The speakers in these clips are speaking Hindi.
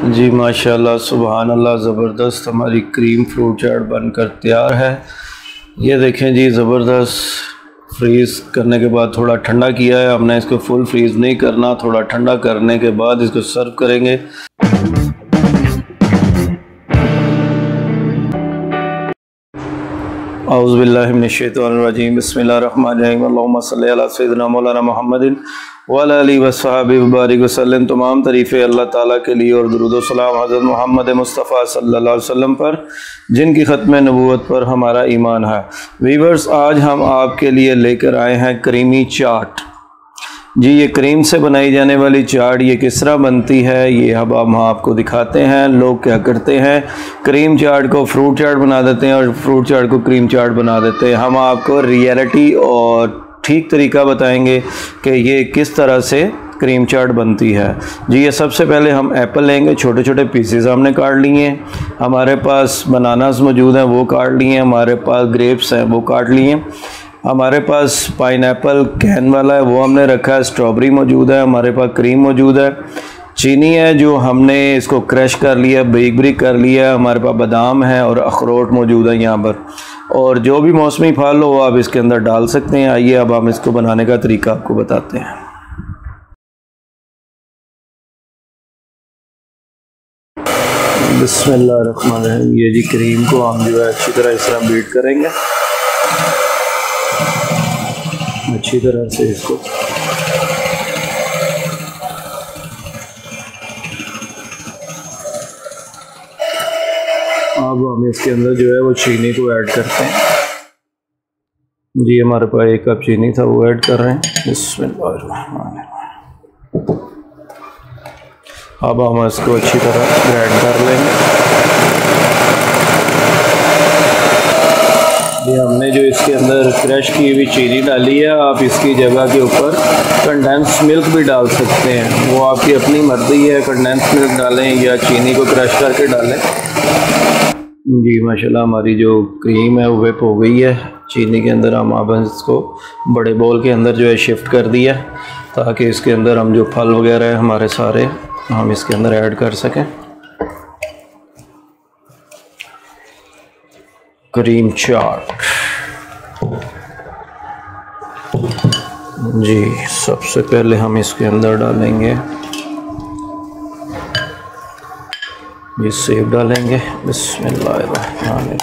जी माशाल्लाह सुभान अल्लाह, ज़बरदस्त हमारी क्रीम फ्रूट चाट बनकर तैयार है। ये देखें जी, ज़बरदस्त फ्रीज़ करने के बाद थोड़ा ठंडा किया है हमने। इसको फुल फ्रीज़ नहीं करना, थोड़ा ठंडा करने के बाद इसको सर्व करेंगे। औज़ुबिल्लाहि मिनश्शैतानिर्रजीम, बिस्मिल्लाहिर्रहमानिर्रहीम, अल्लाहुम्मा सल्लि अला सय्यिदिना मौलाना मुहम्मदिन व अला आलिहि व सहाबिहि व बारिक वसल्लम। तमाम तारीफ़ें अल्लाह ताला के लिए और दुरूद व सलाम हज़रत मोहम्मद मुस्तफ़ा सल्लल्लाहु अलैहि वसल्लम पर, जिनकी ख़त्म नबूवत पर हमारा ईमान है। वीवर्स, आज हम आपके लिए लेकर आए हैं क्रीमी चाट। जी, ये क्रीम से बनाई जाने वाली चाट ये किस तरह बनती है, ये अब हम आपको दिखाते हैं। लोग क्या करते हैं, क्रीम चाट को फ्रूट चाट बना देते हैं और फ्रूट चाट को क्रीम चाट बना देते हैं। हम आपको रियलिटी और ठीक तरीका बताएंगे कि ये किस तरह से क्रीम चाट बनती है। जी, ये सबसे पहले हम एप्पल लेंगे, छोटे छोटे पीसेस हमने काट लिए। हमारे पास बनानास मौजूद हैं, वो काट लिए। हमारे पास ग्रेप्स हैं, वो काट लिए। हमारे पास पाइनएप्पल कैन वाला है, वो हमने रखा है। स्ट्रॉबेरी मौजूद है, हमारे पास क्रीम मौजूद है। चीनी है जो हमने इसको क्रश कर लिया, बारीक बारीक कर लिया। हमारे पास बादाम है और अखरोट मौजूद है यहाँ पर। और जो भी मौसमी फल हो आप इसके अंदर डाल सकते हैं। आइए अब हम इसको बनाने का तरीका आपको बताते हैं। बिस्मिल्लाहिर्रहमानिर्रहीम। ये जी क्रीम को हम जो है अच्छी तरह इस तरह बीट करेंगे, अच्छी तरह से इसको अब हम इसके अंदर जो है वो चीनी को ऐड करते हैं। जी, हमारे पास 1 कप चीनी था, वो ऐड कर रहे हैं। बिस्मिल्लाहिर्रहमानिर्रहीम। अब हम इसको अच्छी तरह ग्राइंड कर लेंगे। ये हमने जो इसके अंदर क्रश की हुई चीनी डाली है, आप इसकी जगह के ऊपर कंडेंस मिल्क भी डाल सकते हैं, वो आपकी अपनी मर्जी है। कंडेंस मिल्क डालें या चीनी को क्रश करके डालें। जी माशाल्लाह, हमारी जो क्रीम है वो वेप हो गई है चीनी के अंदर। हम अब इसको बड़े बोल के अंदर जो है शिफ्ट कर दिया, ताकि इसके अंदर हम जो फल वगैरह है हमारे सारे हम इसके अंदर ऐड कर सकें। क्रीम चाट जी, सबसे पहले हम इसके अंदर डालेंगे ये सेब डालेंगे। बिस्मिल्लाहिर्रहमानिर्रहीम।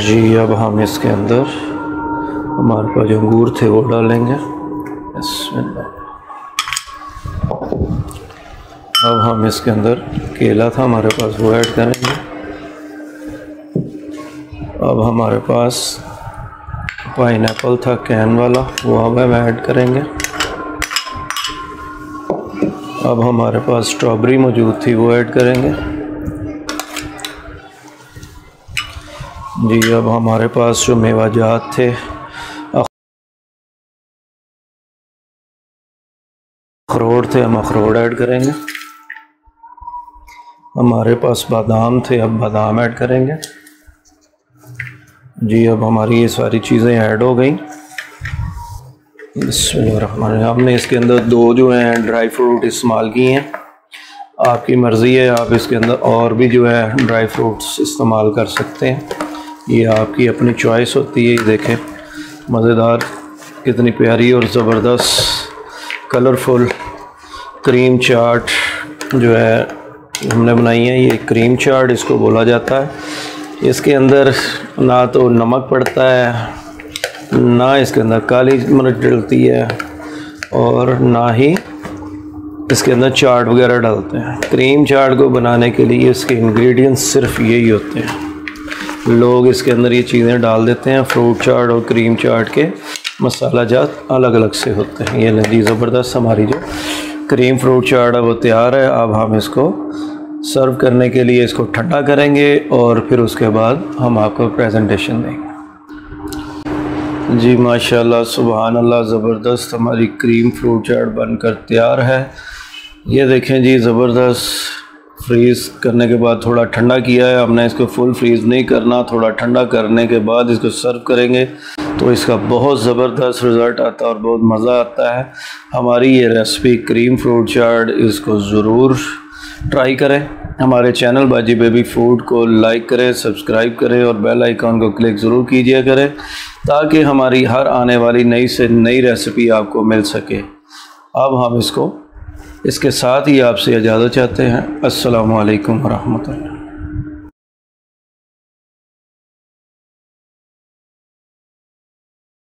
जी, अब हम इसके अंदर हमारे पास जो अंगूर थे वो डालेंगे। बिस्मिल्लाह। अब हम इसके अंदर केला था हमारे पास, वो ऐड करेंगे। अब हमारे पास पाइनएप्पल था कैन वाला, वो अब हम ऐड करेंगे। अब हमारे पास स्ट्रॉबेरी मौजूद थी, वो ऐड करेंगे। जी, अब हमारे पास जो मेवाजात थे, अखरोट थे, हम अखरोट ऐड करेंगे। हमारे पास बादाम थे, अब बादाम ऐड करेंगे। जी, अब हमारी ये सारी चीज़ें ऐड हो गई। बिस्मिल्लाहिर्रहमानिर्रहीम। हमने इसके अंदर 2 जो हैं ड्राई फ्रूट इस्तेमाल किए हैं। आपकी मर्ज़ी है, आप इसके अंदर और भी जो है ड्राई फ्रूट्स इस्तेमाल कर सकते हैं, ये आपकी अपनी चॉइस होती है। ये देखें, मज़ेदार, कितनी प्यारी और ज़बरदस्त कलरफुल क्रीम चाट जो है हमने बनाई है। ये क्रीम चाट इसको बोला जाता है। इसके अंदर ना तो नमक पड़ता है, ना इसके अंदर काली मिर्च डलती है, और ना ही इसके अंदर चाट वगैरह डालते हैं। क्रीम चाट को बनाने के लिए इसके इंग्रेडिएंट्स सिर्फ यही होते हैं। लोग इसके अंदर ये चीज़ें डाल देते हैं। फ्रूट चाट और क्रीम चाट के मसाला जात अलग अलग से होते हैं। ये लगी ज़बरदस्त हमारी जो क्रीम फ्रूट चाट है वो तैयार है। अब हम इसको सर्व करने के लिए इसको ठंडा करेंगे और फिर उसके बाद हम आपको प्रेजेंटेशन देंगे। जी माशाल्लाह सुभान अल्लाह, ज़बरदस्त हमारी क्रीम फ्रूट चाट बनकर तैयार है। ये देखें जी, ज़बरदस्त फ्रीज़ करने के बाद थोड़ा ठंडा किया है हमने। इसको फुल फ्रीज़ नहीं करना, थोड़ा ठंडा करने के बाद इसको सर्व करेंगे तो इसका बहुत ज़बरदस्त रिज़ल्ट आता है और बहुत मज़ा आता है। हमारी ये रेसिपी क्रीम फ्रूट चाट, इसको ज़रूर ट्राई करें। हमारे चैनल बाजी बेबी फूड को लाइक करें, सब्सक्राइब करें और बेल आइकॉन को क्लिक ज़रूर कीजिए करें ताकि हमारी हर आने वाली नई से नई रेसिपी आपको मिल सके। अब हम इसके साथ ही आपसे इजाज़त चाहते हैं। अस्सलामु अलैकुम व रहमतुल्लाह।